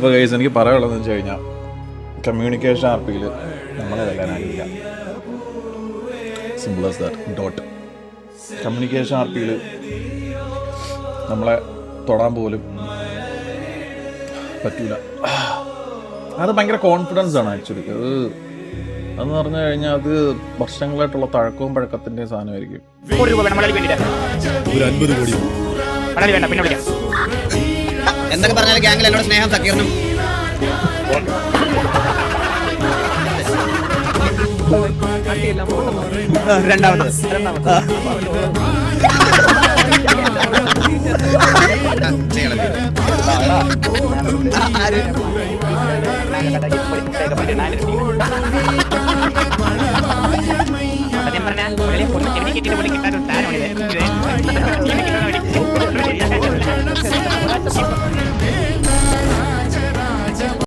അപ്പോൾ ഗൈസ് എനിക്ക് പറയാനുള്ളതെന്ന് വെച്ച് കഴിഞ്ഞാൽ കമ്മ്യൂണിക്കേഷൻ ആർപ്പിയിൽ നമ്മളെ വെല്ലാനാകില്ല. Simple as that. Dot. Communication ആർപ്പിയിൽ നമ്മളെ തൊടാൻ പോലും പറ്റൂല. അത് ഭയങ്കര കോൺഫിഡൻസ് ആണ് ആക്ച്വലി. അതെന്ന് പറഞ്ഞു കഴിഞ്ഞാൽ അത് വർഷങ്ങളായിട്ടുള്ള തഴക്കവും പഴക്കത്തിൻ്റെയും സാധനമായിരിക്കും. ഒരു 50 കോടി എന്തൊക്കെ പറഞ്ഞാലും ഗ്യാങ്ങിൽ എന്നോട് സ്നേഹം സക്കീർണം രണ്ടാമത് സത്യം പറഞ്ഞാൽ കിട്ടാൻ ഒരു താരമാണ്.